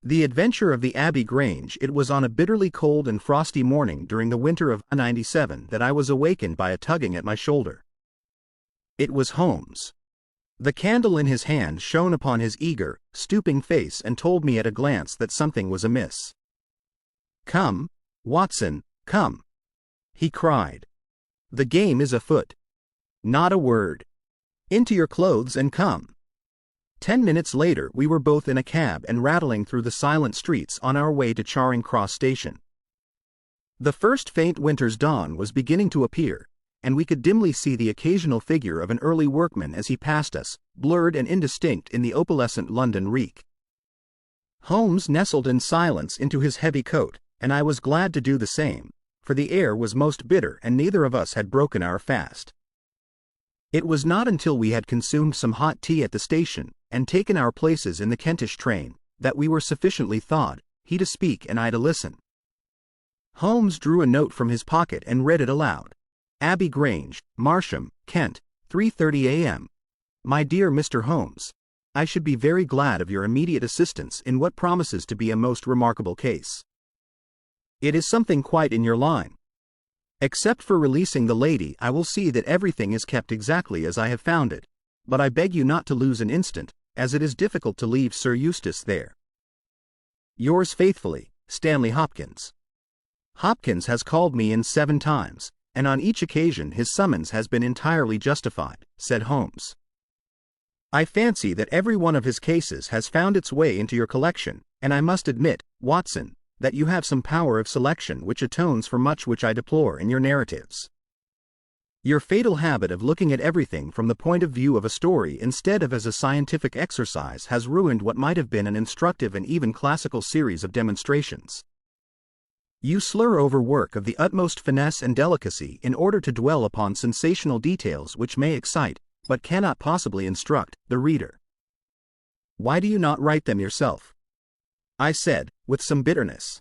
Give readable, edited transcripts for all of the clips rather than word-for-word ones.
The Adventure of the Abbey Grange. It was on a bitterly cold and frosty morning during the winter of '97 that I was awakened by a tugging at my shoulder. It was Holmes. The candle in his hand shone upon his eager, stooping face and told me at a glance that something was amiss. "Come, Watson, come," he cried. "The game is afoot. Not a word. Into your clothes and come." 10 minutes later we were both in a cab and rattling through the silent streets on our way to Charing Cross Station. The first faint winter's dawn was beginning to appear, and we could dimly see the occasional figure of an early workman as he passed us, blurred and indistinct in the opalescent London reek. Holmes nestled in silence into his heavy coat, and I was glad to do the same, for the air was most bitter and neither of us had broken our fast. It was not until we had consumed some hot tea at the station, and taken our places in the Kentish train, that we were sufficiently thawed, he to speak and I to listen. Holmes drew a note from his pocket and read it aloud. "Abbey Grange, Marsham, Kent, 3:30 a.m. My dear Mr. Holmes, I should be very glad of your immediate assistance in what promises to be a most remarkable case. It is something quite in your line. Except for releasing the lady, I will see that everything is kept exactly as I have found it, but I beg you not to lose an instant, as it is difficult to leave Sir Eustace there. Yours faithfully, Stanley Hopkins." Hopkins has called me in 7 times, and on each occasion his summons has been entirely justified, said Holmes. "I fancy that every one of his cases has found its way into your collection, and I must admit, Watson, that you have some power of selection which atones for much which I deplore in your narratives. Your fatal habit of looking at everything from the point of view of a story instead of as a scientific exercise has ruined what might have been an instructive and even classical series of demonstrations. You slur over work of the utmost finesse and delicacy in order to dwell upon sensational details which may excite, but cannot possibly instruct, the reader. Why do you not write them yourself?" I said, with some bitterness.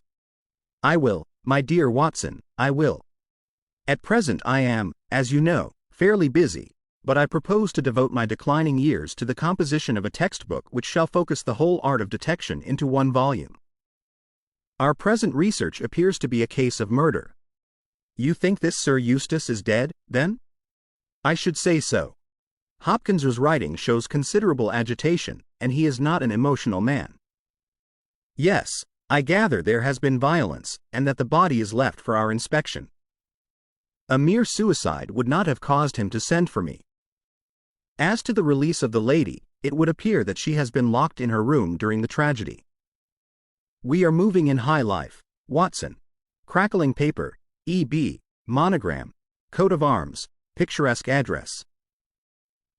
"I will, my dear Watson, I will. At present I am, as you know, fairly busy, but I propose to devote my declining years to the composition of a textbook which shall focus the whole art of detection into one volume. Our present research appears to be a case of murder. You think this Sir Eustace is dead, then?" "I should say so. Hopkins's writing shows considerable agitation, and he is not an emotional man." "Yes, I gather there has been violence, and that the body is left for our inspection. A mere suicide would not have caused him to send for me. As to the release of the lady, it would appear that she has been locked in her room during the tragedy. We are moving in high life, Watson. Crackling paper, E.B., monogram, coat of arms, picturesque address.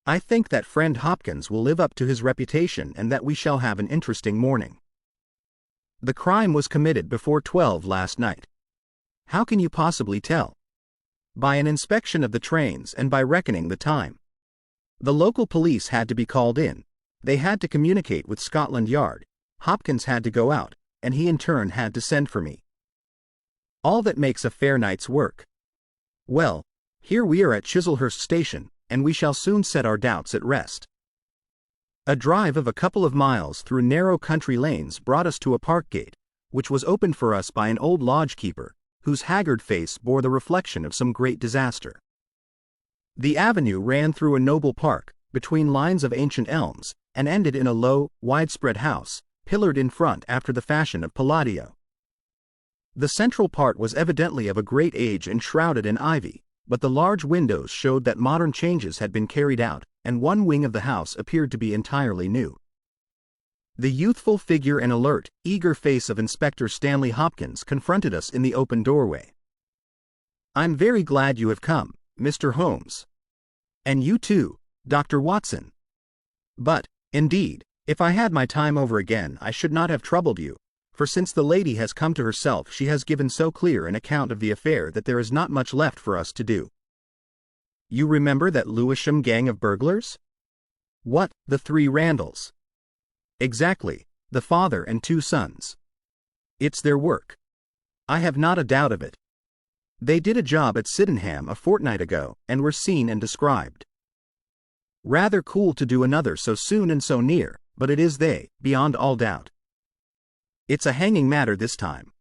I think that friend Hopkins will live up to his reputation and that we shall have an interesting morning. The crime was committed before 12 last night. How can you possibly tell? By an inspection of the trains and by reckoning the time. The local police had to be called in. They had to communicate with Scotland Yard. Hopkins had to go out, and he in turn had to send for me. All that makes a fair night's work. Well, here we are at Chislehurst Station, and we shall soon set our doubts at rest." A drive of a couple of miles through narrow country lanes brought us to a park gate, which was opened for us by an old lodge-keeper, whose haggard face bore the reflection of some great disaster. The avenue ran through a noble park, between lines of ancient elms, and ended in a low, widespread house, pillared in front after the fashion of Palladio. The central part was evidently of a great age and shrouded in ivy, but the large windows showed that modern changes had been carried out, and one wing of the house appeared to be entirely new. The youthful figure and alert, eager face of Inspector Stanley Hopkins confronted us in the open doorway. "I'm very glad you have come, Mr. Holmes. And you too, Dr. Watson. But, indeed, if I had my time over again I should not have troubled you, for since the lady has come to herself she has given so clear an account of the affair that there is not much left for us to do. You remember that Lewisham gang of burglars? What, the 3 Randalls? Exactly, the father and 2 sons. It's their work. I have not a doubt of it. They did a job at Sydenham a fortnight ago, and were seen and described. Rather cool to do another so soon and so near, but it is they, beyond all doubt. It's a hanging matter this time.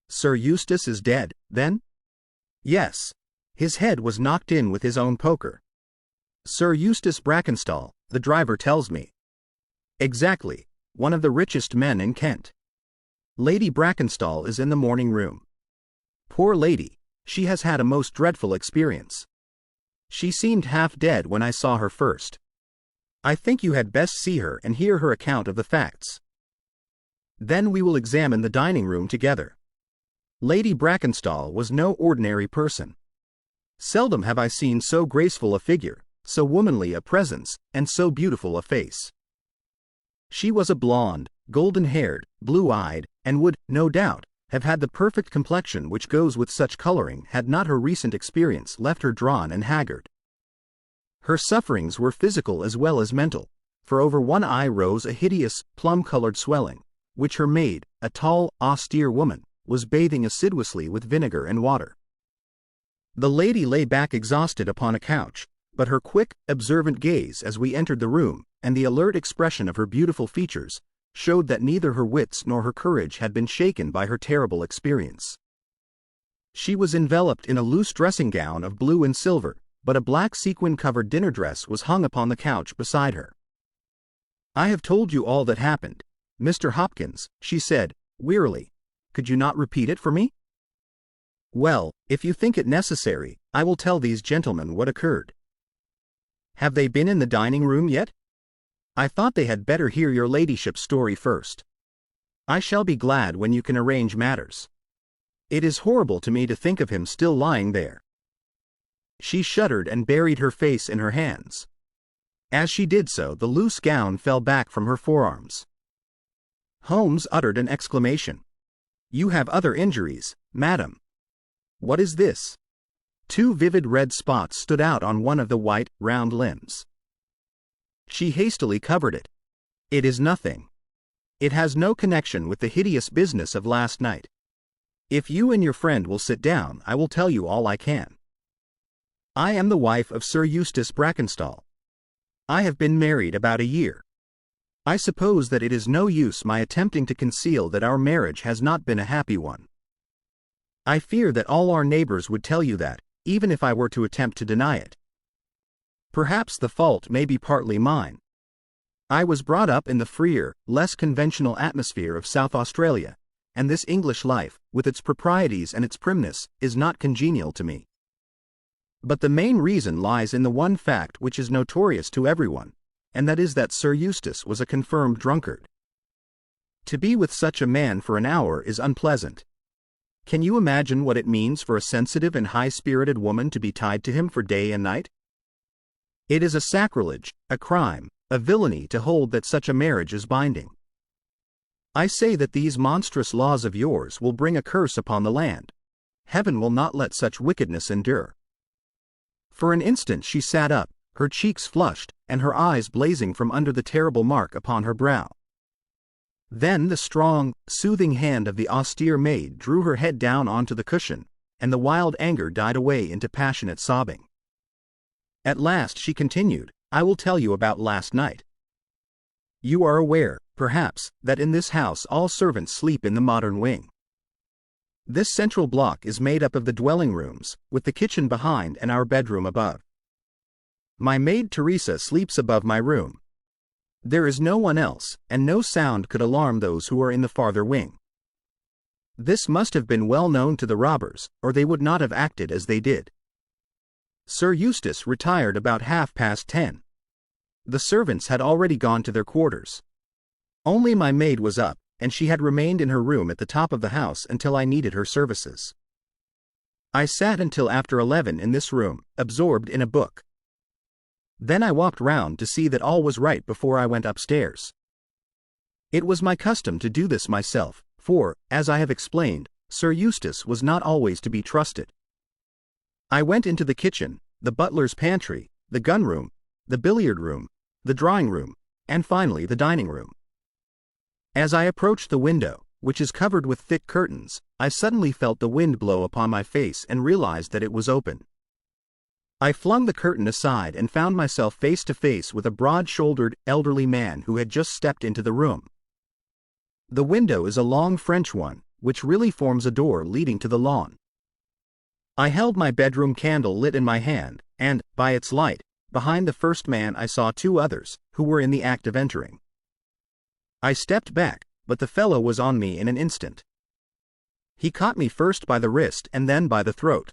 Sir Eustace is dead, then? Yes. His head was knocked in with his own poker. Sir Eustace Brackenstall, the driver tells me. Exactly, one of the richest men in Kent. Lady Brackenstall is in the morning room. Poor lady, she has had a most dreadful experience. She seemed half dead when I saw her first. I think you had best see her and hear her account of the facts. Then we will examine the dining room together. Lady Brackenstall was no ordinary person. Seldom have I seen so graceful a figure, so womanly a presence, and so beautiful a face. She was a blonde, golden-haired, blue-eyed, and would, no doubt, have had the perfect complexion which goes with such coloring had not her recent experience left her drawn and haggard. Her sufferings were physical as well as mental, for over one eye rose a hideous, plum-colored swelling, which her maid, a tall, austere woman, was bathing assiduously with vinegar and water. The lady lay back exhausted upon a couch, but her quick, observant gaze as we entered the room, and the alert expression of her beautiful features, showed that neither her wits nor her courage had been shaken by her terrible experience. She was enveloped in a loose dressing gown of blue and silver, but a black sequin-covered dinner dress was hung upon the couch beside her. "I have told you all that happened, Mr. Hopkins," she said, wearily. "Could you not repeat it for me?" "Well, if you think it necessary, I will tell these gentlemen what occurred." "Have they been in the dining room yet?" "I thought they had better hear your ladyship's story first." "I shall be glad when you can arrange matters. It is horrible to me to think of him still lying there." She shuddered and buried her face in her hands. As she did so, the loose gown fell back from her forearms. Holmes uttered an exclamation. "You have other injuries, madam." "What is this?" Two vivid red spots stood out on one of the white, round limbs. She hastily covered it. "It is nothing. It has no connection with the hideous business of last night. If you and your friend will sit down, I will tell you all I can. I am the wife of Sir Eustace Brackenstall. I have been married about a year. I suppose that it is no use my attempting to conceal that our marriage has not been a happy one. I fear that all our neighbors would tell you that, even if I were to attempt to deny it. Perhaps the fault may be partly mine. I was brought up in the freer, less conventional atmosphere of South Australia, and this English life, with its proprieties and its primness, is not congenial to me. But the main reason lies in the one fact which is notorious to everyone, and that is that Sir Eustace was a confirmed drunkard. To be with such a man for an hour is unpleasant. Can you imagine what it means for a sensitive and high-spirited woman to be tied to him for day and night? It is a sacrilege, a crime, a villainy to hold that such a marriage is binding. I say that these monstrous laws of yours will bring a curse upon the land. Heaven will not let such wickedness endure." For an instant she sat up, her cheeks flushed, and her eyes blazing from under the terrible mark upon her brow. Then the strong, soothing hand of the austere maid drew her head down onto the cushion, and the wild anger died away into passionate sobbing. At last she continued, "I will tell you about last night. You are aware, perhaps, that in this house all servants sleep in the modern wing. This central block is made up of the dwelling rooms, with the kitchen behind and our bedroom above. My maid Teresa sleeps above my room. There is no one else, and no sound could alarm those who are in the farther wing. This must have been well known to the robbers, or they would not have acted as they did. Sir Eustace retired about 10:30. The servants had already gone to their quarters. Only my maid was up, and she had remained in her room at the top of the house until I needed her services. I sat until after 11 in this room, absorbed in a book. Then I walked round to see that all was right before I went upstairs. It was my custom to do this myself, for, as I have explained, Sir Eustace was not always to be trusted. I went into the kitchen, the butler's pantry, the gun-room, the billiard room, the drawing-room, and finally the dining-room. As I approached the window, which is covered with thick curtains, I suddenly felt the wind blow upon my face and realized that it was open. I flung the curtain aside and found myself face to face with a broad-shouldered, elderly man who had just stepped into the room. The window is a long French one, which really forms a door leading to the lawn. I held my bedroom candle lit in my hand, and, by its light, behind the first man I saw two others, who were in the act of entering. I stepped back, but the fellow was on me in an instant. He caught me first by the wrist and then by the throat.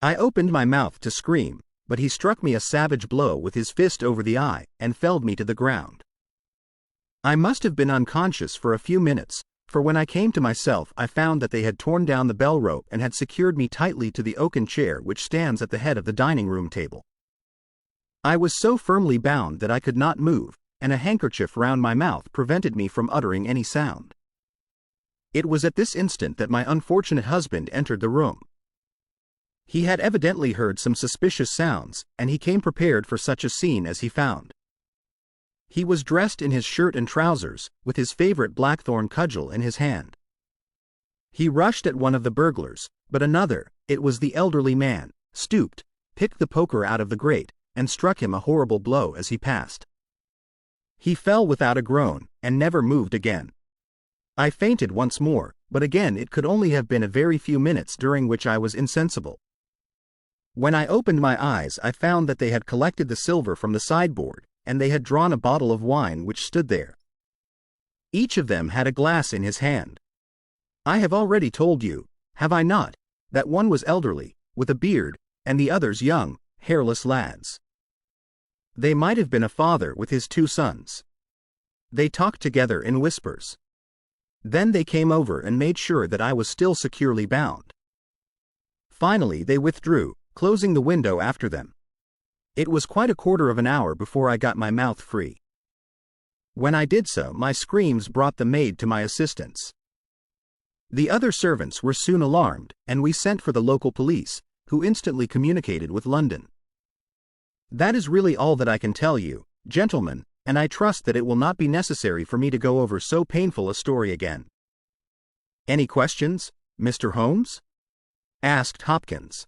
I opened my mouth to scream, but he struck me a savage blow with his fist over the eye and felled me to the ground. I must have been unconscious for a few minutes, for when I came to myself I found that they had torn down the bell rope and had secured me tightly to the oaken chair which stands at the head of the dining room table. I was so firmly bound that I could not move, and a handkerchief round my mouth prevented me from uttering any sound. It was at this instant that my unfortunate husband entered the room. He had evidently heard some suspicious sounds, and he came prepared for such a scene as he found. He was dressed in his shirt and trousers, with his favorite blackthorn cudgel in his hand. He rushed at one of the burglars, but another, it was the elderly man, stooped, picked the poker out of the grate, and struck him a horrible blow as he passed. He fell without a groan, and never moved again. I fainted once more, but again it could only have been a very few minutes during which I was insensible. When I opened my eyes I found that they had collected the silver from the sideboard, and they had drawn a bottle of wine which stood there. Each of them had a glass in his hand. I have already told you, have I not, that one was elderly, with a beard, and the others young, hairless lads. They might have been a father with his two sons. They talked together in whispers. Then they came over and made sure that I was still securely bound. Finally they withdrew, closing the window after them. It was quite a quarter of an hour before I got my mouth free. When I did so, my screams brought the maid to my assistance. The other servants were soon alarmed, and we sent for the local police, who instantly communicated with London. That is really all that I can tell you, gentlemen, and I trust that it will not be necessary for me to go over so painful a story again. Any questions, Mr. Holmes? Asked Hopkins.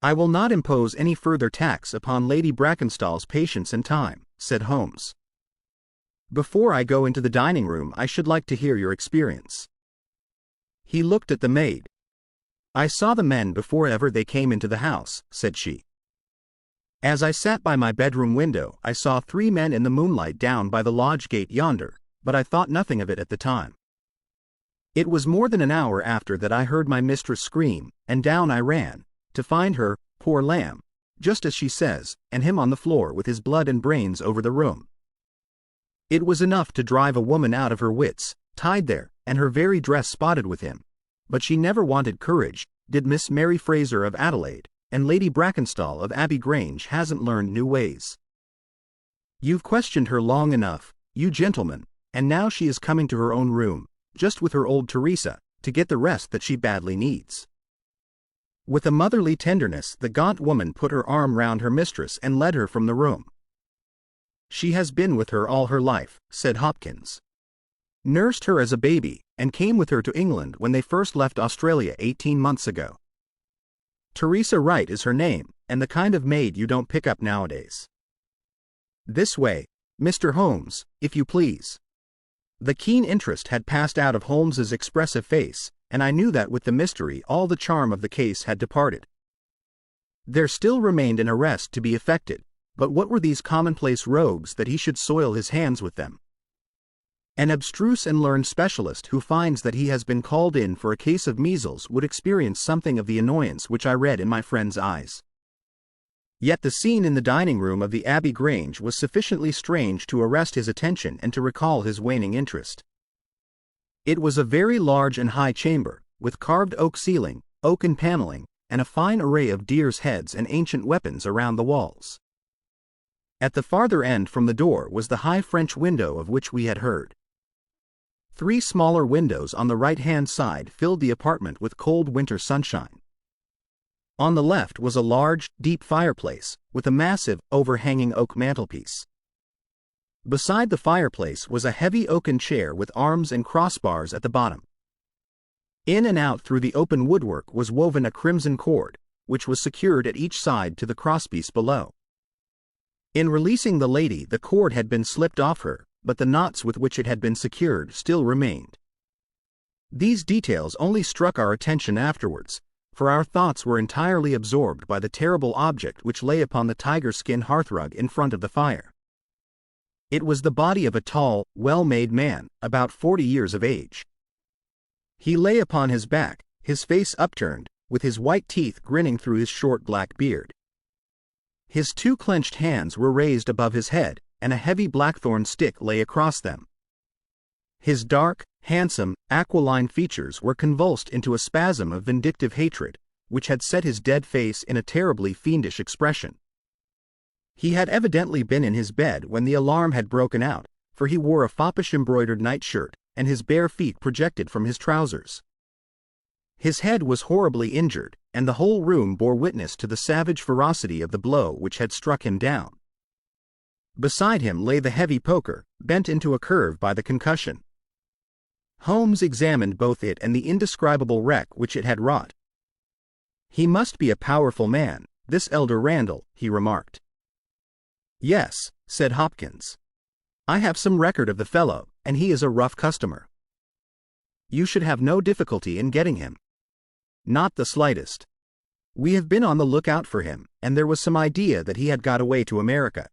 I will not impose any further tax upon Lady Brackenstall's patience and time, said Holmes. Before I go into the dining room I should like to hear your experience. He looked at the maid. I saw the men before ever they came into the house, said she. As I sat by my bedroom window I saw 3 men in the moonlight down by the lodge gate yonder, but I thought nothing of it at the time. It was more than an hour after that I heard my mistress scream, and down I ran, to find her, poor lamb, just as she says, and him on the floor with his blood and brains over the room. It was enough to drive a woman out of her wits, tied there, and her very dress spotted with him. But she never wanted courage, did Miss Mary Fraser of Adelaide, and Lady Brackenstall of Abbey Grange hasn't learned new ways. You've questioned her long enough, you gentlemen, and now she is coming to her own room, just with her old Teresa, to get the rest that she badly needs. With a motherly tenderness the gaunt woman put her arm round her mistress and led her from the room. She has been with her all her life, said Hopkins. Nursed her as a baby, and came with her to England when they first left Australia 18 months ago. Teresa Wright is her name, and the kind of maid you don't pick up nowadays. This way, Mr. Holmes, if you please. The keen interest had passed out of Holmes's expressive face, and I knew that with the mystery all the charm of the case had departed. There still remained an arrest to be effected, but what were these commonplace rogues that he should soil his hands with them? An abstruse and learned specialist who finds that he has been called in for a case of measles would experience something of the annoyance which I read in my friend's eyes. Yet the scene in the dining room of the Abbey Grange was sufficiently strange to arrest his attention and to recall his waning interest. It was a very large and high chamber, with carved oak ceiling, oaken paneling, and a fine array of deer's heads and ancient weapons around the walls. At the farther end from the door was the high French window of which we had heard. 3 smaller windows on the right-hand side filled the apartment with cold winter sunshine. On the left was a large, deep fireplace, with a massive, overhanging oak mantelpiece. Beside the fireplace was a heavy oaken chair with arms and crossbars at the bottom. In and out through the open woodwork was woven a crimson cord, which was secured at each side to the crosspiece below. In releasing the lady the cord had been slipped off her, but the knots with which it had been secured still remained. These details only struck our attention afterwards, for our thoughts were entirely absorbed by the terrible object which lay upon the tiger-skin hearthrug in front of the fire. It was the body of a tall, well-made man, about 40 years of age. He lay upon his back, his face upturned, with his white teeth grinning through his short black beard. His two clenched hands were raised above his head, and a heavy blackthorn stick lay across them. His dark, handsome, aquiline features were convulsed into a spasm of vindictive hatred, which had set his dead face in a terribly fiendish expression. He had evidently been in his bed when the alarm had broken out, for he wore a foppish embroidered nightshirt, and his bare feet projected from his trousers. His head was horribly injured, and the whole room bore witness to the savage ferocity of the blow which had struck him down. Beside him lay the heavy poker, bent into a curve by the concussion. Holmes examined both it and the indescribable wreck which it had wrought. "He must be a powerful man, this elder Randall," he remarked. "Yes," said Hopkins. "I have some record of the fellow, and he is a rough customer. You should have no difficulty in getting him." "Not the slightest. We have been on the lookout for him, and there was some idea that he had got away to America.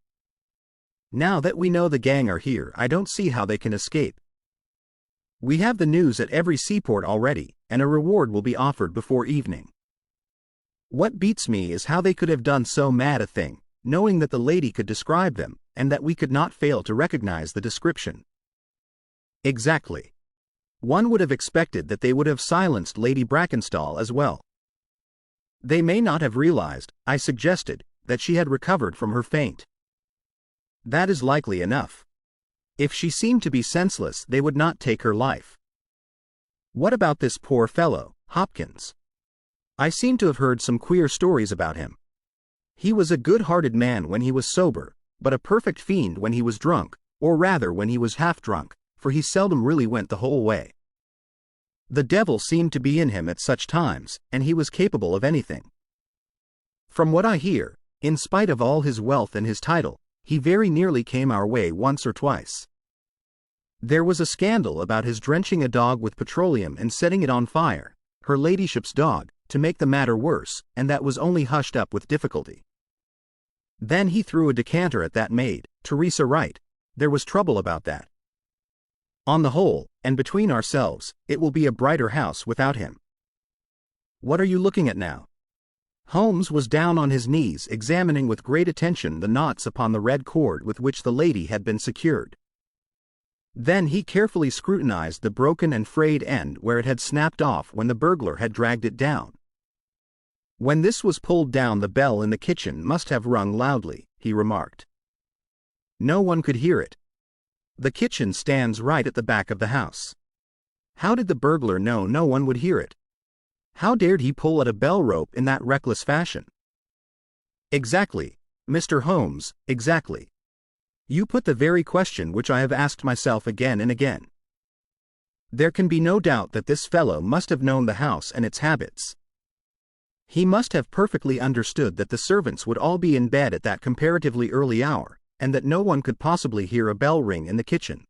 Now that we know the gang are here, I don't see how they can escape. We have the news at every seaport already, and a reward will be offered before evening. What beats me is how they could have done so mad a thing, knowing that the lady could describe them, and that we could not fail to recognize the description." "Exactly. One would have expected that they would have silenced Lady Brackenstall as well." "They may not have realized," I suggested, "that she had recovered from her faint." "That is likely enough. If she seemed to be senseless, they would not take her life." "What about this poor fellow, Hopkins? I seem to have heard some queer stories about him. He was a good-hearted man when he was sober, but a perfect fiend when he was drunk, or rather when he was half-drunk, for he seldom really went the whole way. The devil seemed to be in him at such times, and he was capable of anything. From what I hear, in spite of all his wealth and his title, he very nearly came our way once or twice. There was a scandal about his drenching a dog with petroleum and setting it on fire, her ladyship's dog, to make the matter worse, and that was only hushed up with difficulty. Then he threw a decanter at that maid, Teresa Wright. There was trouble about that. On the whole, and between ourselves, it will be a brighter house without him. What are you looking at now?" Holmes was down on his knees examining with great attention the knots upon the red cord with which the lady had been secured. Then he carefully scrutinized the broken and frayed end where it had snapped off when the burglar had dragged it down. "When this was pulled down, the bell in the kitchen must have rung loudly," he remarked. "No one could hear it. The kitchen stands right at the back of the house. How did the burglar know no one would hear it? How dared he pull at a bell rope in that reckless fashion?" "Exactly, Mr. Holmes, exactly. You put the very question which I have asked myself again and again. There can be no doubt that this fellow must have known the house and its habits. He must have perfectly understood that the servants would all be in bed at that comparatively early hour, and that no one could possibly hear a bell ring in the kitchen.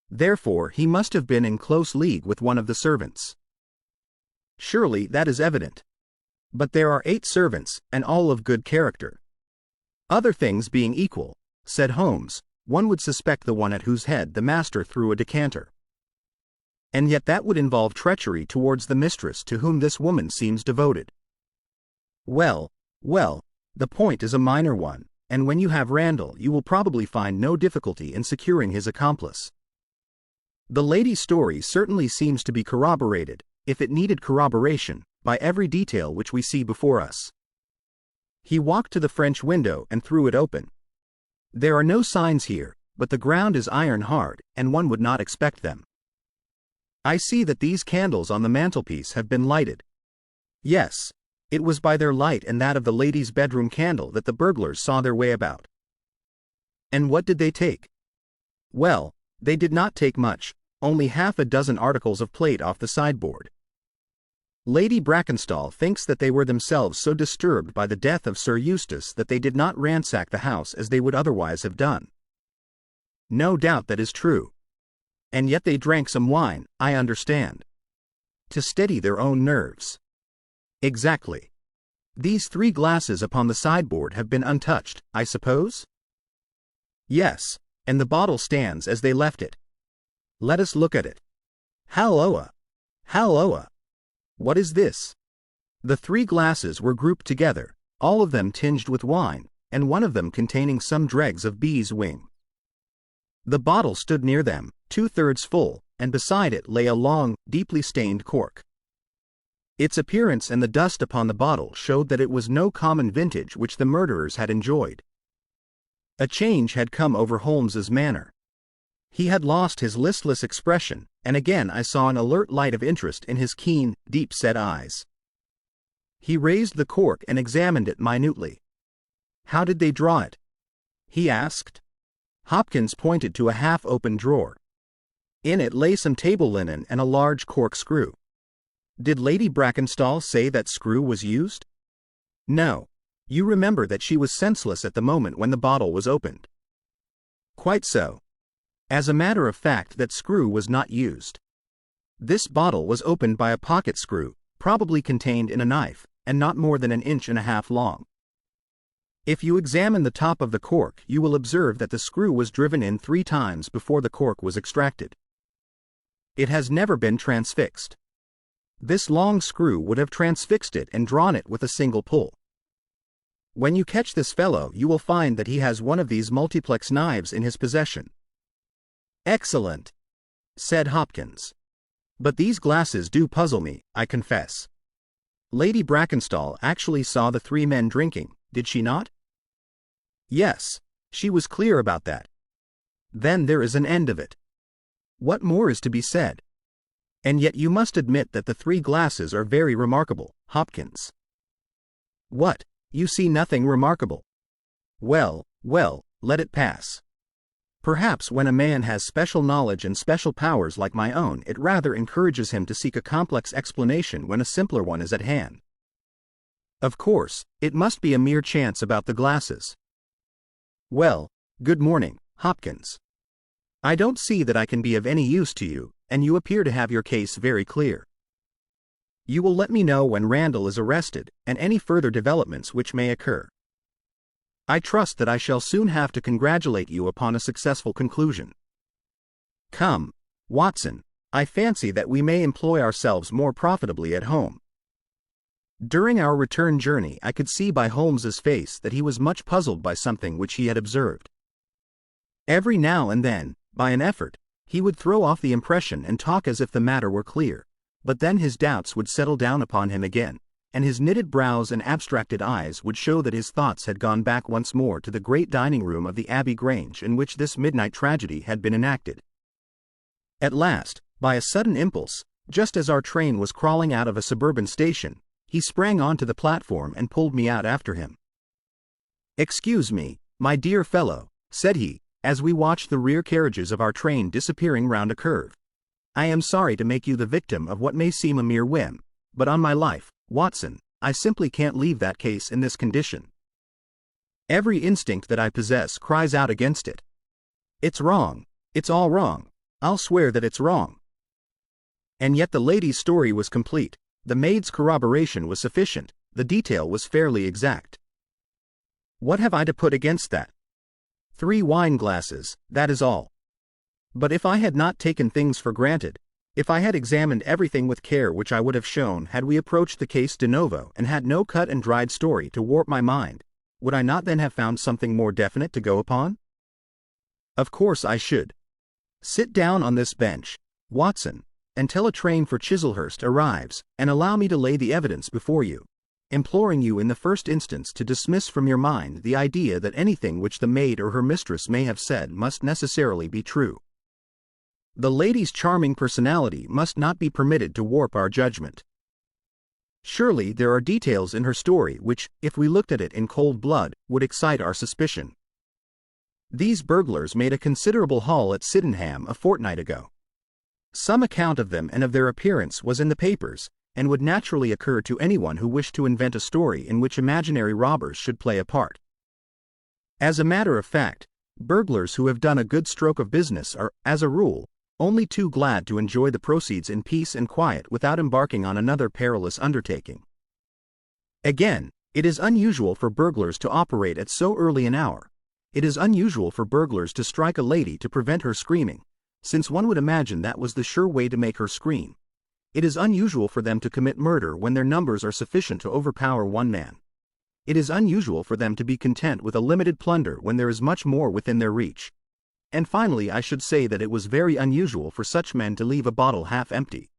Therefore he must have been in close league with one of the servants. Surely that is evident. But there are 8 servants, and all of good character. Other things being equal," said Holmes, "one would suspect the one at whose head the master threw a decanter. And yet that would involve treachery towards the mistress to whom this woman seems devoted. Well, the point is a minor one, and when you have Randall you will probably find no difficulty in securing his accomplice. The lady's story certainly seems to be corroborated, if it needed corroboration, by every detail which we see before us." He walked to the French window and threw it open. "There are no signs here, but the ground is iron hard, and one would not expect them. I see that these candles on the mantelpiece have been lighted. Yes, it was by their light and that of the lady's bedroom candle that the burglars saw their way about. And what did they take? Well, they did not take much, only half a dozen articles of plate off the sideboard. Lady Brackenstall thinks that they were themselves so disturbed by the death of Sir Eustace that they did not ransack the house as they would otherwise have done. No doubt that is true. And yet they drank some wine, I understand. To steady their own nerves. Exactly. These 3 glasses upon the sideboard have been untouched, I suppose? Yes, and the bottle stands as they left it. Let us look at it. Halloa! Halloa! What is this? The 3 glasses were grouped together, all of them tinged with wine, and one of them containing some dregs of bee's wing. The bottle stood near them, 2/3 full, and beside it lay a long, deeply stained cork. Its appearance and the dust upon the bottle showed that it was no common vintage which the murderers had enjoyed. A change had come over Holmes's manner. He had lost his listless expression, and again I saw an alert light of interest in his keen, deep-set eyes. He raised the cork and examined it minutely. "How did they draw it?" he asked. Hopkins pointed to a half-open drawer. In it lay some table linen and a large corkscrew. Did Lady Brackenstall say that screw was used? No. You remember that she was senseless at the moment when the bottle was opened. Quite so. As a matter of fact, that screw was not used. This bottle was opened by a pocket screw, probably contained in a knife, and not more than 1.5 inches long. If you examine the top of the cork, you will observe that the screw was driven in 3 times before the cork was extracted. It has never been transfixed. This long screw would have transfixed it and drawn it with a single pull. When you catch this fellow, you will find that he has one of these multiplex knives in his possession. Excellent, said Hopkins. But these glasses do puzzle me, I confess. Lady Brackenstall actually saw the 3 men drinking, did she not? Yes, she was clear about that. Then there is an end of it. What more is to be said? And yet you must admit that the 3 glasses are very remarkable, Hopkins. What, you see nothing remarkable? Well, well, let it pass. Perhaps when a man has special knowledge and special powers like my own, it rather encourages him to seek a complex explanation when a simpler one is at hand. Of course, it must be a mere chance about the glasses. Well, good morning, Hopkins. I don't see that I can be of any use to you, and you appear to have your case very clear. You will let me know when Randall is arrested, and any further developments which may occur. I trust that I shall soon have to congratulate you upon a successful conclusion. Come, Watson, I fancy that we may employ ourselves more profitably at home. During our return journey I could see by Holmes's face that he was much puzzled by something which he had observed. Every now and then, by an effort, he would throw off the impression and talk as if the matter were clear, but then his doubts would settle down upon him again, and his knitted brows and abstracted eyes would show that his thoughts had gone back once more to the great dining room of the Abbey Grange in which this midnight tragedy had been enacted. At last, by a sudden impulse, just as our train was crawling out of a suburban station, he sprang onto the platform and pulled me out after him. "Excuse me, my dear fellow," said he, as we watched the rear carriages of our train disappearing round a curve. "I am sorry to make you the victim of what may seem a mere whim, but on my life, Watson, I simply can't leave that case in this condition. Every instinct that I possess cries out against it. It's wrong, it's all wrong, I'll swear that it's wrong." And yet the lady's story was complete, the maid's corroboration was sufficient, the detail was fairly exact. What have I to put against that? 3 wine glasses, that is all. But if I had not taken things for granted, if I had examined everything with care which I would have shown had we approached the case de novo and had no cut and dried story to warp my mind, would I not then have found something more definite to go upon? Of course I should. Sit down on this bench, Watson, until a train for Chislehurst arrives, and allow me to lay the evidence before you, imploring you in the first instance to dismiss from your mind the idea that anything which the maid or her mistress may have said must necessarily be true. The lady's charming personality must not be permitted to warp our judgment. Surely there are details in her story which, if we looked at it in cold blood, would excite our suspicion. These burglars made a considerable haul at Sydenham a fortnight ago. Some account of them and of their appearance was in the papers, and would naturally occur to anyone who wished to invent a story in which imaginary robbers should play a part. As a matter of fact, Burglars who have done a good stroke of business are, as a rule, only too glad to enjoy the proceeds in peace and quiet without embarking on another perilous undertaking. Again, it is unusual for burglars to operate at so early an hour. It is unusual for burglars to strike a lady to prevent her screaming, since one would imagine that was the sure way to make her scream. It is unusual for them to commit murder when their numbers are sufficient to overpower one man. It is unusual for them to be content with a limited plunder when there is much more within their reach. And finally, I should say that it was very unusual for such men to leave a bottle half empty.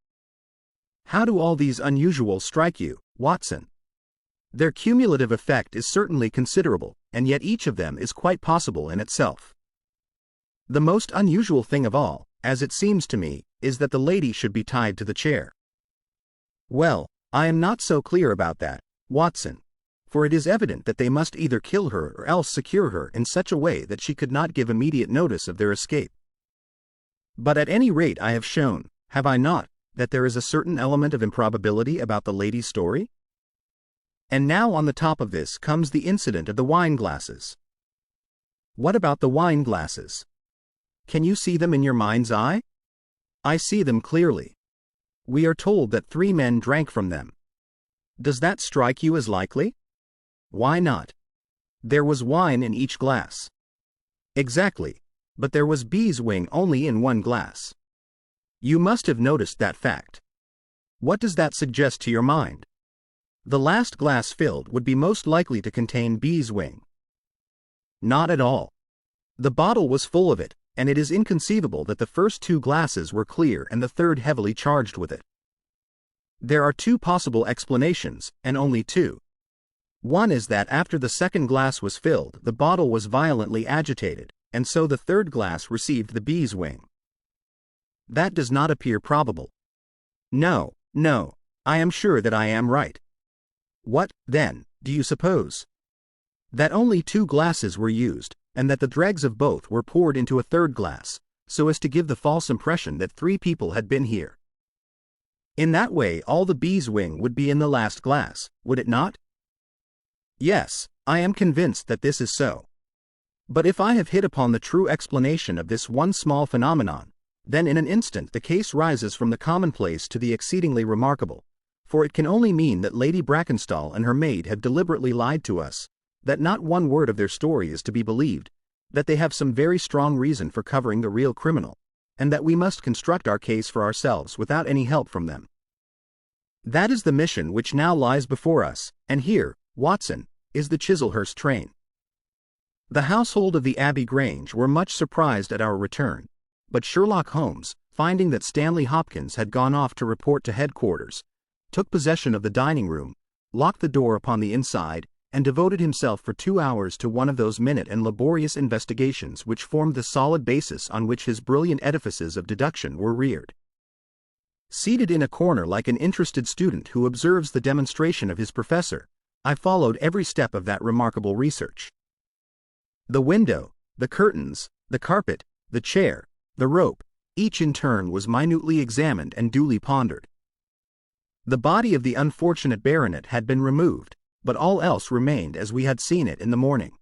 How do all these unusuals strike you, Watson? Their cumulative effect is certainly considerable, and yet each of them is quite possible in itself. The most unusual thing of all, as it seems to me, is that the lady should be tied to the chair. Well, I am not so clear about that, Watson, for it is evident that they must either kill her or else secure her in such a way that she could not give immediate notice of their escape. But at any rate I have shown, have I not, that there is a certain element of improbability about the lady's story? And now on the top of this comes the incident of the wine glasses. What about the wine glasses? Can you see them in your mind's eye? I see them clearly. We are told that 3 men drank from them. Does that strike you as likely? Why not? There was wine in each glass. Exactly, but there was beeswing only in one glass. You must have noticed that fact. What does that suggest to your mind? The last glass filled would be most likely to contain beeswing. Not at all. The bottle was full of it, and it is inconceivable that the first 2 glasses were clear and the third heavily charged with it. There are 2 possible explanations, and only 2. One is that after the second glass was filled, the bottle was violently agitated, and so the third glass received the beeswing. That does not appear probable. No, I am sure that I am right. What, then, do you suppose? That only 2 glasses were used, and that the dregs of both were poured into a third glass, so as to give the false impression that 3 people had been here. In that way all the beeswing would be in the last glass, would it not? Yes, I am convinced that this is so. But if I have hit upon the true explanation of this one small phenomenon, then in an instant the case rises from the commonplace to the exceedingly remarkable, for it can only mean that Lady Brackenstall and her maid have deliberately lied to us, that not one word of their story is to be believed, that they have some very strong reason for covering the real criminal, and that we must construct our case for ourselves without any help from them. That is the mission which now lies before us, and here, Watson, is the Chislehurst train. The household of the Abbey Grange were much surprised at our return, but Sherlock Holmes, finding that Stanley Hopkins had gone off to report to headquarters, took possession of the dining room, locked the door upon the inside, and devoted himself for 2 hours to one of those minute and laborious investigations which formed the solid basis on which his brilliant edifices of deduction were reared. Seated in a corner like an interested student who observes the demonstration of his professor, I followed every step of that remarkable research. The window, the curtains, the carpet, the chair, the rope, each in turn was minutely examined and duly pondered. The body of the unfortunate baronet had been removed, but all else remained as we had seen it in the morning.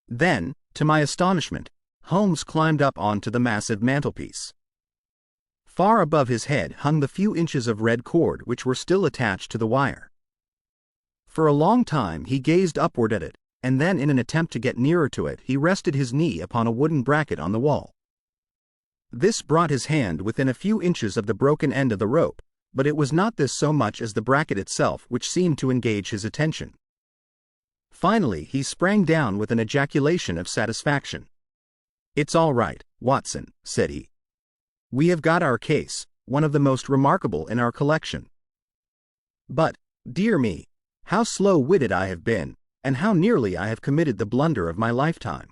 Then, to my astonishment, Holmes climbed up onto the massive mantelpiece. Far above his head hung the few inches of red cord which were still attached to the wire. For a long time he gazed upward at it, and then in an attempt to get nearer to it he rested his knee upon a wooden bracket on the wall. This brought his hand within a few inches of the broken end of the rope, but it was not this so much as the bracket itself which seemed to engage his attention. Finally he sprang down with an ejaculation of satisfaction. "It's all right, Watson," said he. "We have got our case, one of the most remarkable in our collection. But, dear me, how slow-witted I have been, and how nearly I have committed the blunder of my lifetime.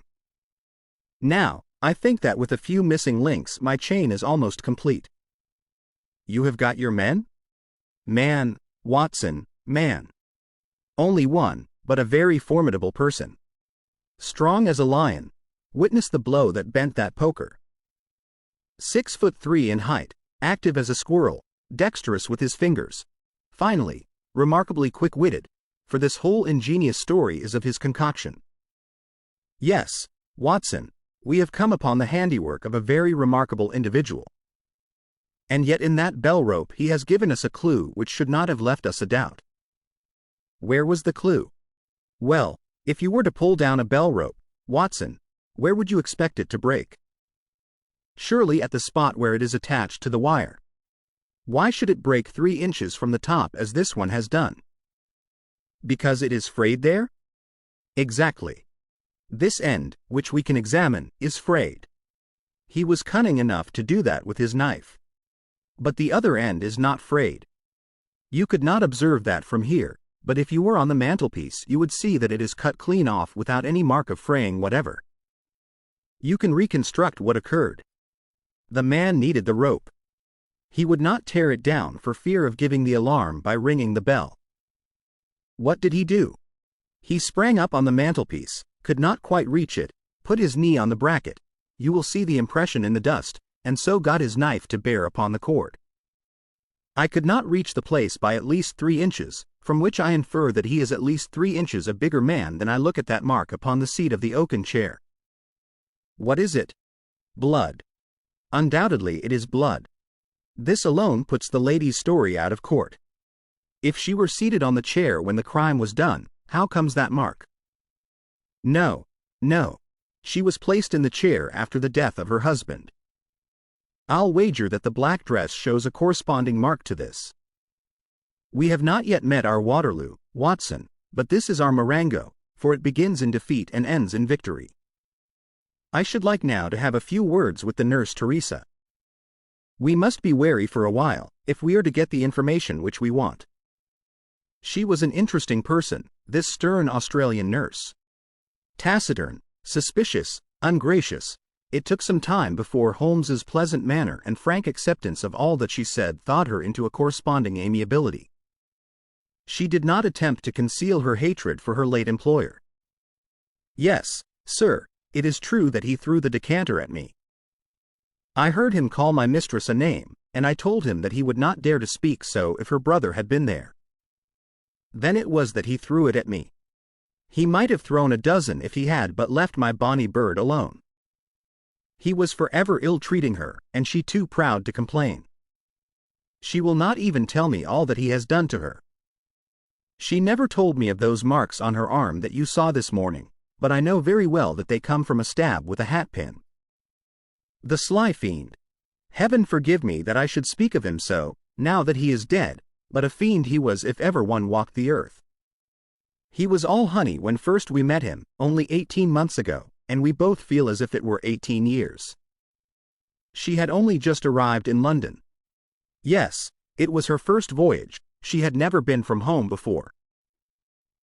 Now, I think that with a few missing links my chain is almost complete." "You have got your men?" "Man, Watson, man. Only one, but a very formidable person. Strong as a lion. Witness the blow that bent that poker. 6'3" in height, active as a squirrel, dexterous with his fingers. Finally, remarkably quick-witted, for this whole ingenious story is of his concoction. Yes, Watson, we have come upon the handiwork of a very remarkable individual. And yet in that bell rope he has given us a clue which should not have left us a doubt. Where was the clue? Well, if you were to pull down a bell rope, Watson, where would you expect it to break? Surely at the spot where it is attached to the wire. Why should it break 3 inches from the top as this one has done? Because it is frayed there? Exactly. This end, which we can examine, is frayed. He was cunning enough to do that with his knife. But the other end is not frayed. You could not observe that from here, but if you were on the mantelpiece you would see that it is cut clean off without any mark of fraying whatever. You can reconstruct what occurred. The man needed the rope. He would not tear it down for fear of giving the alarm by ringing the bell. What did he do? He sprang up on the mantelpiece, could not quite reach it, put his knee on the bracket, you will see the impression in the dust, and so got his knife to bear upon the cord. I could not reach the place by at least 3 inches, from which I infer that he is at least 3 inches a bigger man than I look at that mark upon the seat of the oaken chair. What is it? Blood. Undoubtedly it is blood. This alone puts the lady's story out of court. If she were seated on the chair when the crime was done, how comes that mark? No. She was placed in the chair after the death of her husband. I'll wager that the black dress shows a corresponding mark to this. We have not yet met our Waterloo, Watson, but this is our Marengo, for it begins in defeat and ends in victory. I should like now to have a few words with the nurse Teresa. We must be wary for a while, if we are to get the information which we want. She was an interesting person, this stern Australian nurse. Taciturn, suspicious, ungracious, it took some time before Holmes's pleasant manner and frank acceptance of all that she said thawed her into a corresponding amiability. She did not attempt to conceal her hatred for her late employer. Yes, sir, it is true that he threw the decanter at me. I heard him call my mistress a name, and I told him that he would not dare to speak so if her brother had been there. Then it was that he threw it at me. He might have thrown a dozen if he had but left my bonny bird alone. He was forever ill-treating her, and she too proud to complain. She will not even tell me all that he has done to her. She never told me of those marks on her arm that you saw this morning, but I know very well that they come from a stab with a hat-pin. The sly fiend! Heaven forgive me that I should speak of him so, now that he is dead, but a fiend he was if ever one walked the earth. He was all honey when first we met him, only 18 months ago, and we both feel as if it were 18 years. She had only just arrived in London. Yes, it was her first voyage, she had never been from home before.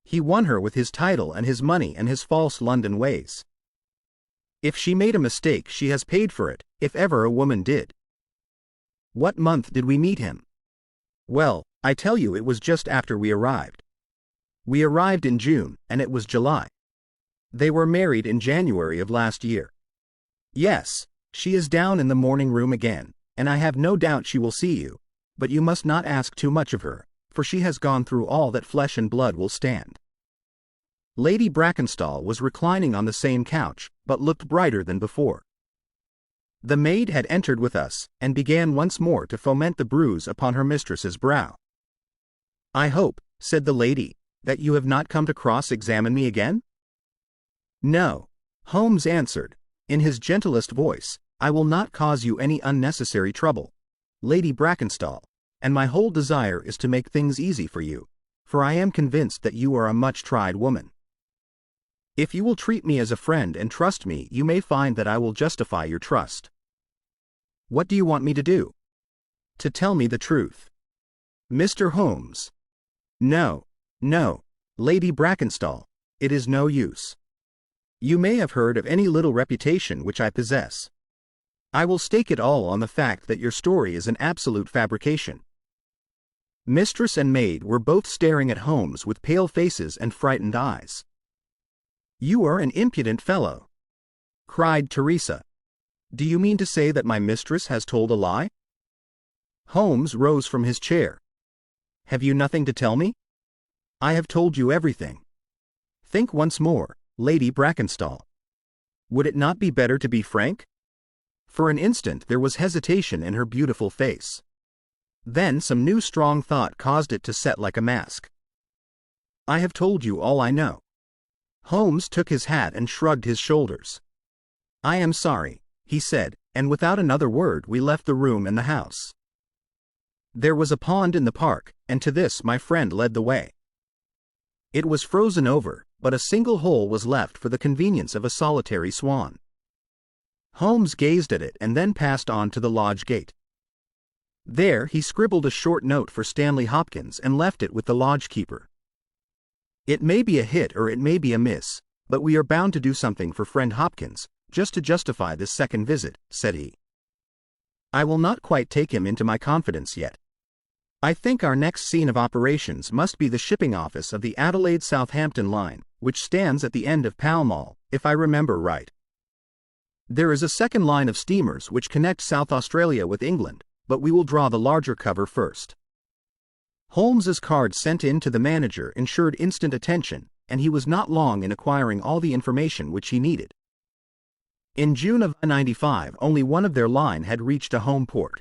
He won her with his title and his money and his false London ways. If she made a mistake she has paid for it, if ever a woman did. What month did we meet him? Well, I tell you it was just after we arrived. We arrived in June, and it was July. They were married in January of last year. Yes, she is down in the morning room again, and I have no doubt she will see you, but you must not ask too much of her, for she has gone through all that flesh and blood will stand. Lady Brackenstall was reclining on the same couch, but looked brighter than before. The maid had entered with us, and began once more to foment the bruise upon her mistress's brow. "I hope," said the lady, "that you have not come to cross-examine me again?" "No," Holmes answered, in his gentlest voice, "I will not cause you any unnecessary trouble, Lady Brackenstall, and my whole desire is to make things easy for you, for I am convinced that you are a much-tried woman. If you will treat me as a friend and trust me, you may find that I will justify your trust. What do you want me to do?" "To tell me the truth." "Mr. Holmes." No, Lady Brackenstall, it is no use. You may have heard of any little reputation which I possess. I will stake it all on the fact that your story is an absolute fabrication." Mistress and maid were both staring at Holmes with pale faces and frightened eyes. "You are an impudent fellow," cried Teresa. "Do you mean to say that my mistress has told a lie?" Holmes rose from his chair. "Have you nothing to tell me?" "I have told you everything. Think once more, Lady Brackenstall. Would it not be better to be frank? For an instant there was hesitation in her beautiful face. Then some new strong thought caused it to set like a mask. I have told you all I know. Holmes took his hat and shrugged his shoulders. I am sorry, he said, and without another word we left the room and the house. There was a pond in the park, and to this my friend led the way. It was frozen over, but a single hole was left for the convenience of a solitary swan. Holmes gazed at it and then passed on to the lodge gate. There he scribbled a short note for Stanley Hopkins and left it with the lodgekeeper. It may be a hit or it may be a miss, but we are bound to do something for friend Hopkins, just to justify this second visit, said he. I will not quite take him into my confidence yet. I think our next scene of operations must be the shipping office of the Adelaide-Southampton line, which stands at the end of Pall Mall, if I remember right. There is a second line of steamers which connect South Australia with England, but we will draw the larger cover first. Holmes's card sent in to the manager ensured instant attention, and he was not long in acquiring all the information which he needed. In June of 1995, only one of their line had reached a home port.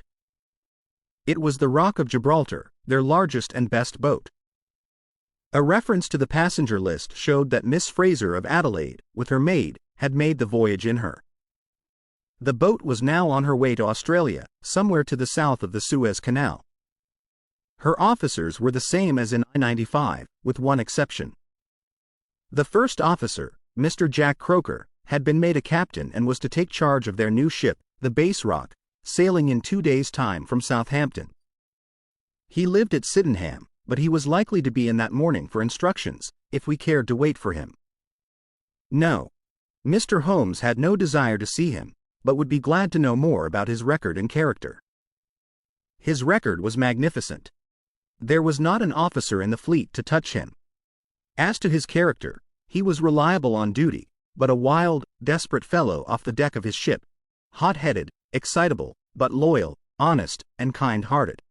It was the Rock of Gibraltar, their largest and best boat. A reference to the passenger list showed that Miss Fraser of Adelaide, with her maid, had made the voyage in her. The boat was now on her way to Australia, somewhere to the south of the Suez Canal. Her officers were the same as in I-95, with one exception. The first officer, Mr. Jack Croker, had been made a captain and was to take charge of their new ship, the Base Rock, sailing in 2 days' time from Southampton. He lived at Sydenham, but he was likely to be in that morning for instructions, if we cared to wait for him. No. Mr. Holmes had no desire to see him, but would be glad to know more about his record and character. His record was magnificent. There was not an officer in the fleet to touch him. As to his character, he was reliable on duty, but a wild, desperate fellow off the deck of his ship, hot-headed, excitable, but loyal, honest, and kind-hearted.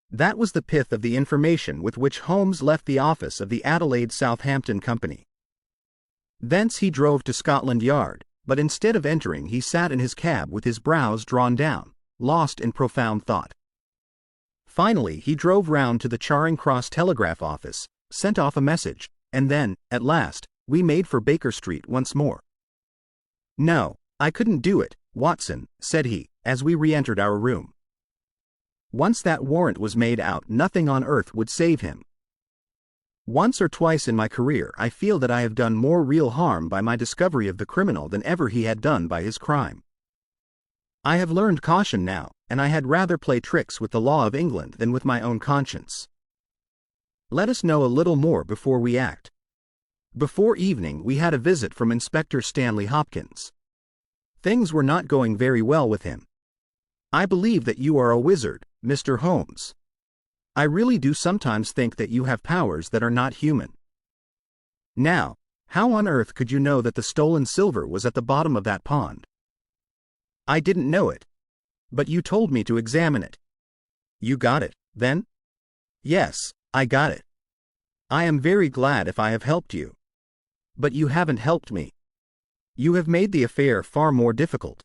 That was the pith of the information with which Holmes left the office of the Adelaide-Southampton Company. Thence he drove to Scotland Yard, but instead of entering he sat in his cab with his brows drawn down, lost in profound thought. Finally he drove round to the Charing Cross Telegraph Office, sent off a message, and then, at last, we made for Baker Street once more. No, I couldn't do it, Watson, said he, as we re-entered our room. Once that warrant was made out, nothing on earth would save him. Once or twice in my career I feel that I have done more real harm by my discovery of the criminal than ever he had done by his crime. I have learned caution now, and I had rather play tricks with the law of England than with my own conscience. Let us know a little more before we act. Before evening we had a visit from Inspector Stanley Hopkins. Things were not going very well with him. I believe that you are a wizard, Mr. Holmes. I really do sometimes think that you have powers that are not human. Now, how on earth could you know that the stolen silver was at the bottom of that pond? I didn't know it. But you told me to examine it. You got it, then? Yes, I got it. I am very glad if I have helped you. But you haven't helped me. You have made the affair far more difficult.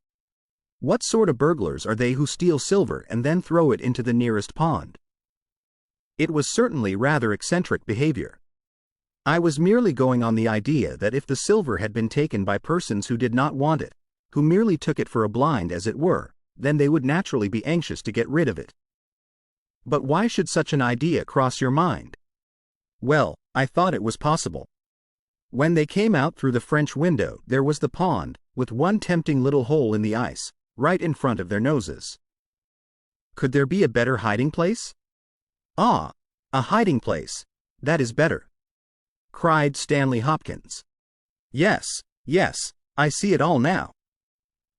What sort of burglars are they who steal silver and then throw it into the nearest pond? It was certainly rather eccentric behavior. I was merely going on the idea that if the silver had been taken by persons who did not want it, who merely took it for a blind as it were, then they would naturally be anxious to get rid of it. But why should such an idea cross your mind? Well, I thought it was possible. When they came out through the French window, there was the pond, with one tempting little hole in the ice, right in front of their noses. Could there be a better hiding place? Ah, a hiding place. That is better, cried Stanley Hopkins. Yes, yes, I see it all now.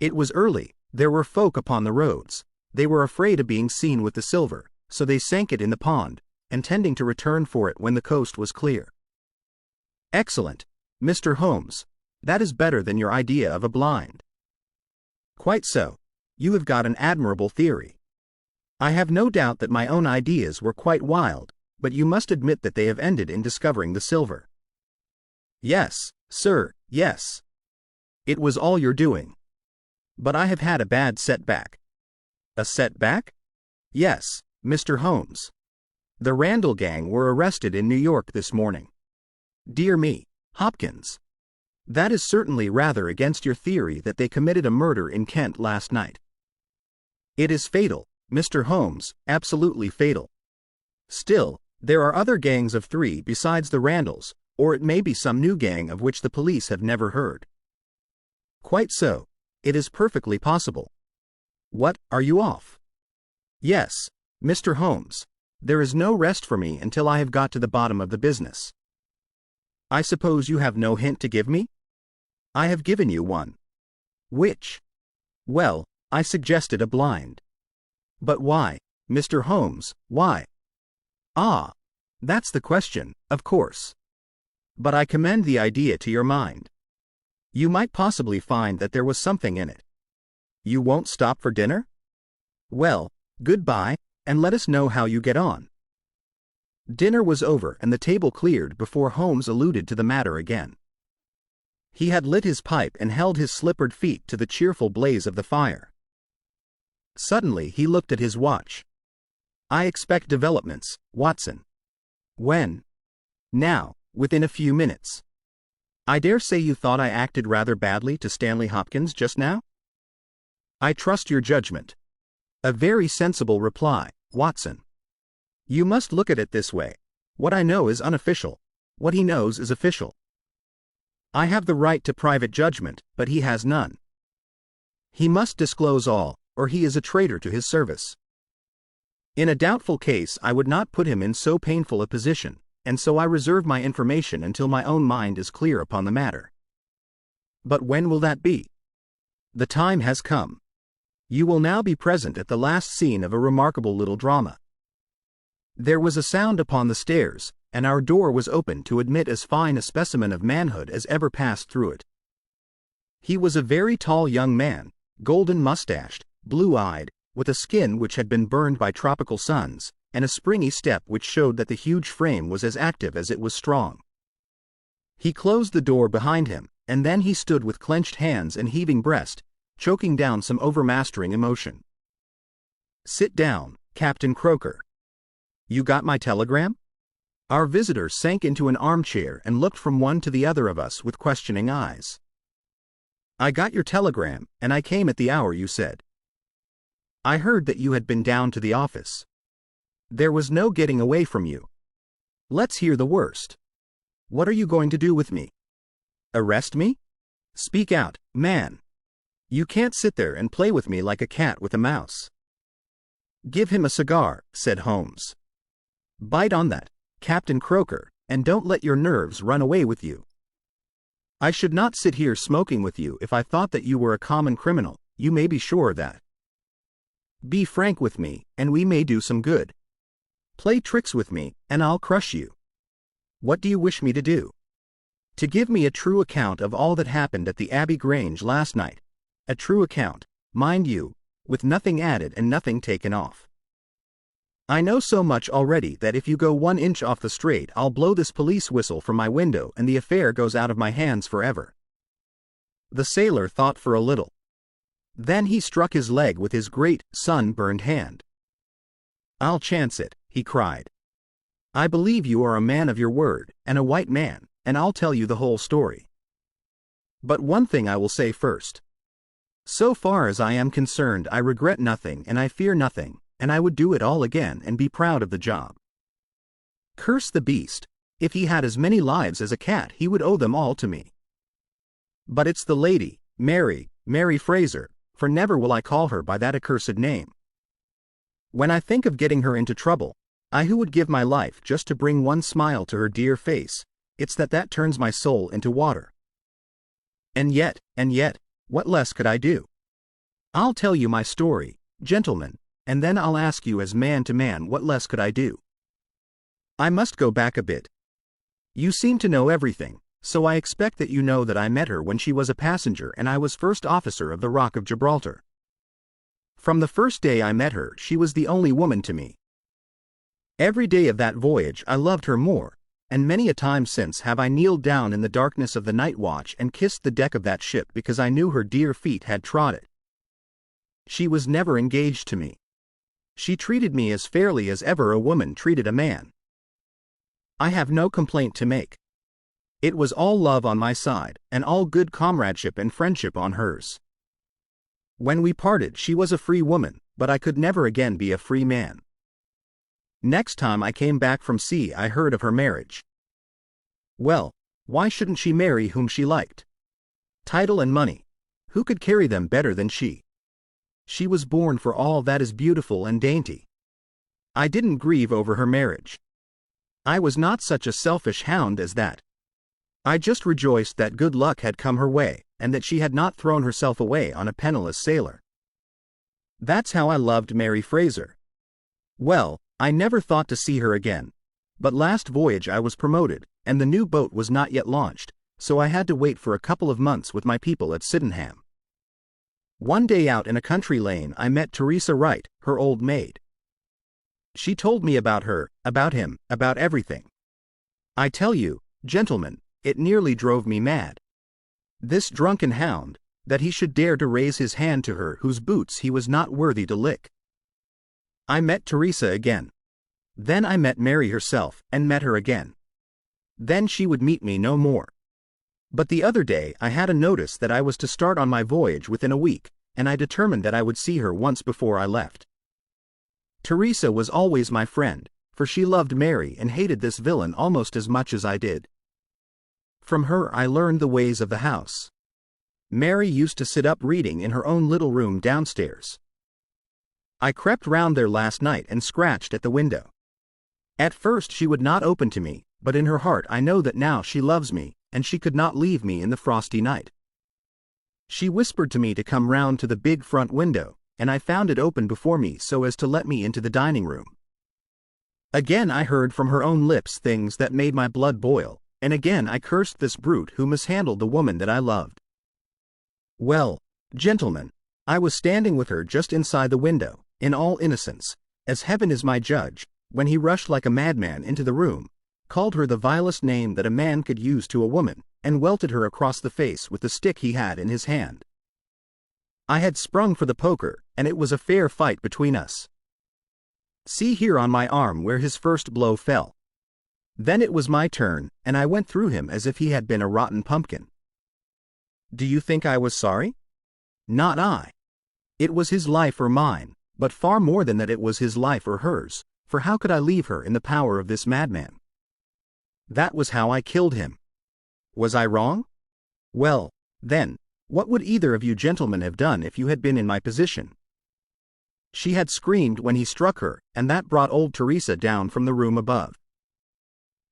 It was early, there were folk upon the roads. They were afraid of being seen with the silver, so they sank it in the pond, intending to return for it when the coast was clear. Excellent, Mr. Holmes. That is better than your idea of a blind. Quite so. You have got an admirable theory. I have no doubt that my own ideas were quite wild, but you must admit that they have ended in discovering the silver. Yes, sir, yes. It was all your doing. But I have had a bad setback. A setback? Yes, Mr. Holmes. The Randall gang were arrested in New York this morning. Dear me, Hopkins. That is certainly rather against your theory that they committed a murder in Kent last night. It is fatal, Mr. Holmes, absolutely fatal. Still, there are other gangs of 3 besides the Randalls, or it may be some new gang of which the police have never heard. Quite so. It is perfectly possible. What, are you off? Yes, Mr. Holmes. There is no rest for me until I have got to the bottom of the business. I suppose you have no hint to give me? I have given you one. Which? Well, I suggested a blind. But why, Mr. Holmes, why? Ah, that's the question, of course. But I commend the idea to your mind. You might possibly find that there was something in it. You won't stop for dinner? Well, goodbye, and let us know how you get on. Dinner was over and the table cleared before Holmes alluded to the matter again. He had lit his pipe and held his slippered feet to the cheerful blaze of the fire. Suddenly he looked at his watch. I expect developments, Watson. When? Now, within a few minutes. I dare say you thought I acted rather badly to Stanley Hopkins just now? I trust your judgment. A very sensible reply, Watson. You must look at it this way. What I know is unofficial. What he knows is official. I have the right to private judgment, but he has none. He must disclose all, or he is a traitor to his service. In a doubtful case I would not put him in so painful a position, and so I reserve my information until my own mind is clear upon the matter. But when will that be? The time has come. You will now be present at the last scene of a remarkable little drama. There was a sound upon the stairs, and our door was opened to admit as fine a specimen of manhood as ever passed through it. He was a very tall young man, golden-mustached, blue-eyed, with a skin which had been burned by tropical suns, and a springy step which showed that the huge frame was as active as it was strong. He closed the door behind him, and then he stood with clenched hands and heaving breast, choking down some overmastering emotion. Sit down, Captain Croker. You got my telegram? Our visitor sank into an armchair and looked from one to the other of us with questioning eyes. I got your telegram, and I came at the hour you said. I heard that you had been down to the office. There was no getting away from you. Let's hear the worst. What are you going to do with me? Arrest me? Speak out, man. You can't sit there and play with me like a cat with a mouse. Give him a cigar, said Holmes. Bite on that, Captain Croker, and don't let your nerves run away with you. I should not sit here smoking with you if I thought that you were a common criminal, you may be sure of that. Be frank with me, and we may do some good. Play tricks with me, and I'll crush you. What do you wish me to do? To give me a true account of all that happened at the Abbey Grange last night. A true account, mind you, with nothing added and nothing taken off. I know so much already that if you go 1 inch off the straight I'll blow this police whistle from my window and the affair goes out of my hands forever. The sailor thought for a little. Then he struck his leg with his great, sun-burned hand. I'll chance it, he cried. I believe you are a man of your word, and a white man, and I'll tell you the whole story. But one thing I will say first. So far as I am concerned I regret nothing and I fear nothing, and I would do it all again and be proud of the job. Curse the beast, if he had as many lives as a cat he would owe them all to me. But it's the lady, Mary Fraser, for never will I call her by that accursed name. When I think of getting her into trouble, I who would give my life just to bring one smile to her dear face, it's that turns my soul into water. And yet, what less could I do? I'll tell you my story, gentlemen, and then I'll ask you as man to man what less could I do. I must go back a bit. You seem to know everything, so I expect that you know that I met her when she was a passenger and I was first officer of the Rock of Gibraltar. From the first day I met her she was the only woman to me. Every day of that voyage I loved her more, and many a time since have I kneeled down in the darkness of the night watch and kissed the deck of that ship because I knew her dear feet had trod it. She was never engaged to me. She treated me as fairly as ever a woman treated a man. I have no complaint to make. It was all love on my side, and all good comradeship and friendship on hers. When we parted, she was a free woman, but I could never again be a free man. Next time I came back from sea, I heard of her marriage. Well, why shouldn't she marry whom she liked? Title and money, who could carry them better than she? She was born for all that is beautiful and dainty. I didn't grieve over her marriage. I was not such a selfish hound as that. I just rejoiced that good luck had come her way, and that she had not thrown herself away on a penniless sailor. That's how I loved Mary Fraser. Well, I never thought to see her again, but last voyage I was promoted, and the new boat was not yet launched, so I had to wait for a couple of months with my people at Sydenham. One day out in a country lane I met Teresa Wright, her old maid. She told me about her, about him, about everything. I tell you, gentlemen, it nearly drove me mad. This drunken hound, that he should dare to raise his hand to her whose boots he was not worthy to lick. I met Teresa again. Then I met Mary herself, and met her again. Then she would meet me no more. But the other day I had a notice that I was to start on my voyage within a week, and I determined that I would see her once before I left. Teresa was always my friend, for she loved Mary and hated this villain almost as much as I did. From her I learned the ways of the house. Mary used to sit up reading in her own little room downstairs. I crept round there last night and scratched at the window. At first she would not open to me, but in her heart I know that now she loves me, and she could not leave me in the frosty night. She whispered to me to come round to the big front window, and I found it open before me so as to let me into the dining room. Again I heard from her own lips things that made my blood boil, and again I cursed this brute who mishandled the woman that I loved. Well, gentlemen, I was standing with her just inside the window, in all innocence, as heaven is my judge, when he rushed like a madman into the room, called her the vilest name that a man could use to a woman, and welted her across the face with the stick he had in his hand. I had sprung for the poker, and it was a fair fight between us. See here on my arm where his first blow fell. Then it was my turn, and I went through him as if he had been a rotten pumpkin. Do you think I was sorry? Not I. It was his life or mine, but far more than that it was his life or hers, for how could I leave her in the power of this madman? That was how I killed him. Was I wrong? Well, then, what would either of you gentlemen have done if you had been in my position? She had screamed when he struck her, and that brought old Teresa down from the room above.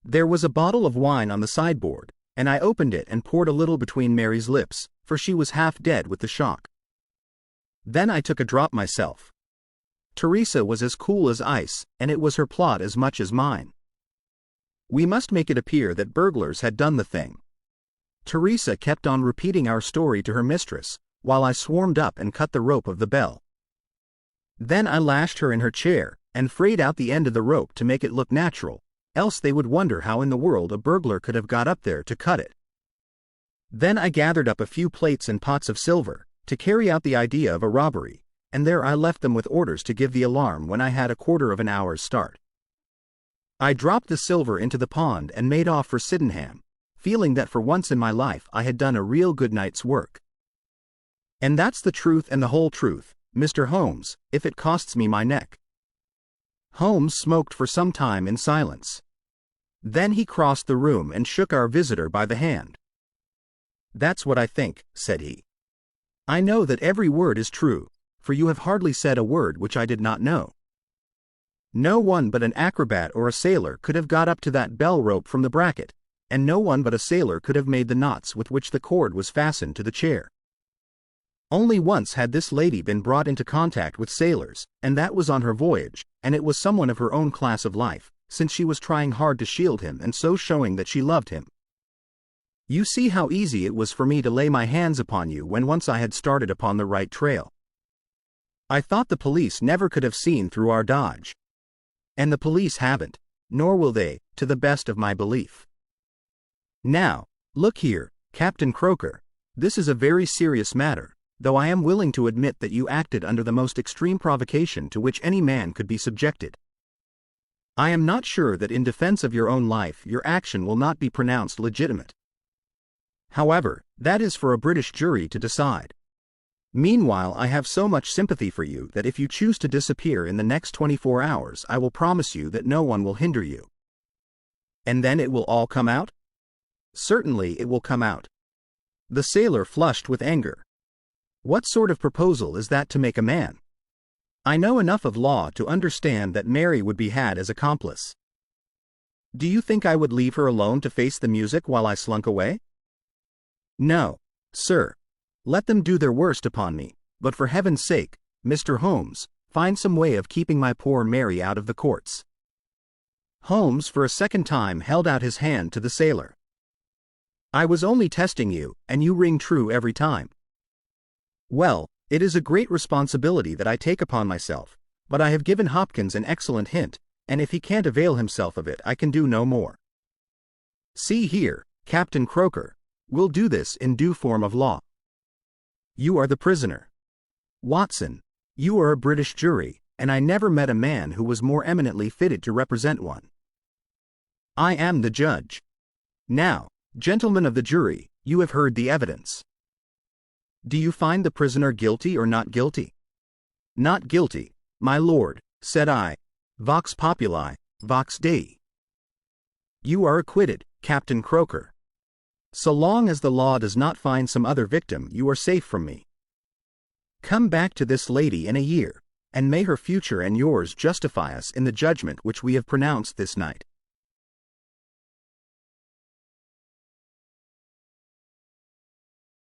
There was a bottle of wine on the sideboard, and I opened it and poured a little between Mary's lips, for she was half dead with the shock. Then I took a drop myself. Teresa was as cool as ice, and it was her plot as much as mine. We must make it appear that burglars had done the thing. Teresa kept on repeating our story to her mistress, while I swarmed up and cut the rope of the bell. Then I lashed her in her chair, and frayed out the end of the rope to make it look natural, else they would wonder how in the world a burglar could have got up there to cut it. Then I gathered up a few plates and pots of silver, to carry out the idea of a robbery, and there I left them with orders to give the alarm when I had a quarter of an hour's start. I dropped the silver into the pond and made off for Sydenham, feeling that for once in my life I had done a real good night's work. And that's the truth and the whole truth, Mr. Holmes, if it costs me my neck. Holmes smoked for some time in silence. Then he crossed the room and shook our visitor by the hand. That's what I think, said he. I know that every word is true, for you have hardly said a word which I did not know. No one but an acrobat or a sailor could have got up to that bell rope from the bracket, and no one but a sailor could have made the knots with which the cord was fastened to the chair. Only once had this lady been brought into contact with sailors, and that was on her voyage, and it was someone of her own class of life, since she was trying hard to shield him and so showing that she loved him. You see how easy it was for me to lay my hands upon you when once I had started upon the right trail. I thought the police never could have seen through our dodge. And the police haven't, nor will they, to the best of my belief. Now, look here, Captain Croker, this is a very serious matter, though I am willing to admit that you acted under the most extreme provocation to which any man could be subjected. I am not sure that in defense of your own life your action will not be pronounced legitimate. However, that is for a British jury to decide. Meanwhile, I have so much sympathy for you that if you choose to disappear in the next 24 hours, I will promise you that no one will hinder you. And then it will all come out? Certainly it will come out. The sailor flushed with anger. What sort of proposal is that to make a man? I know enough of law to understand that Mary would be had as accomplice. Do you think I would leave her alone to face the music while I slunk away? No, sir. Let them do their worst upon me, but for heaven's sake, Mr. Holmes, find some way of keeping my poor Mary out of the courts. Holmes for a second time held out his hand to the sailor. I was only testing you, and you ring true every time. Well, it is a great responsibility that I take upon myself, but I have given Hopkins an excellent hint, and if he can't avail himself of it, I can do no more. See here, Captain Croker, we'll do this in due form of law. You are the prisoner. Watson, you are a British jury, and I never met a man who was more eminently fitted to represent one. I am the judge. Now, gentlemen of the jury, you have heard the evidence. Do you find the prisoner guilty or not guilty? Not guilty, my lord, said I. Vox populi, vox Dei. You are acquitted, Captain Croker. So long as the law does not find some other victim, you are safe from me. Come back to this lady in a year, and may her future and yours justify us in the judgment which we have pronounced this night.